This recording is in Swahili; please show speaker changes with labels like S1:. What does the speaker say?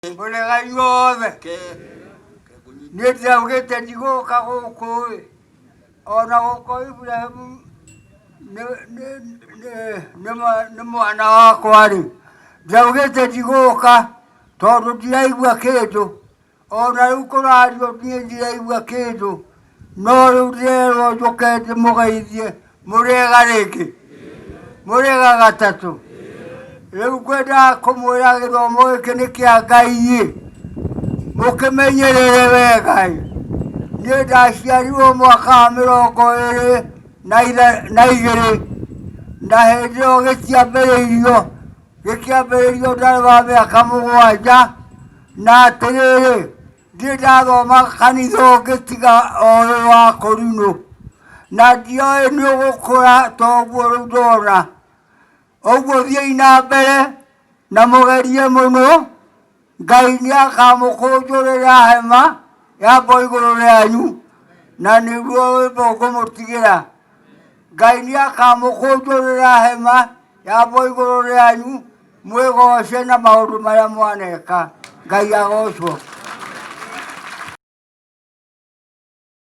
S1: Mulega yothe nĩndaugĩte ndigũka gũkũ ona gũkũ Ibrahimu nĩ mwana wakwa rĩ, ndaugĩte ndigũka tondũ ndiraigua kĩndũ, ona rĩu kũrario niĩ ndiraigua kĩndũ, no rĩu ndĩrerwo njũke ndĩmũgeithie. Mũrĩega rĩngĩ, mũrĩega gatatũ. Rĩu ngwendaga kũmwĩra gĩthomo gĩkĩ nĩ kĩa Ngai, mũkĩmenyerere wega. Niĩ ndaciarirwo mwaka wa 22 na hĩndĩ ĩyo gĩkĩambĩrĩirio ndarĩ wa mĩaka 7, na atĩrĩrĩ ndirĩ ndathoma kanitha ũngĩ tiga o ũyũ wa Kũrinũ, na ndioĩ nĩ ũgũkũra ta ũguo rĩu ndona. Ũguo thiĩi na mbere na mũgerie mũno, Ngai nĩakamũkũnjũrĩra hema yambwo igũrũ rĩanyu, na nĩguo wĩmbo ngũmũtigĩra. Ngai nĩakamũkũnjũrĩra hema yambwo igũrũ rĩanyu, mwĩgoce na maũndũ marĩa mwaneka. Ngai agocwo.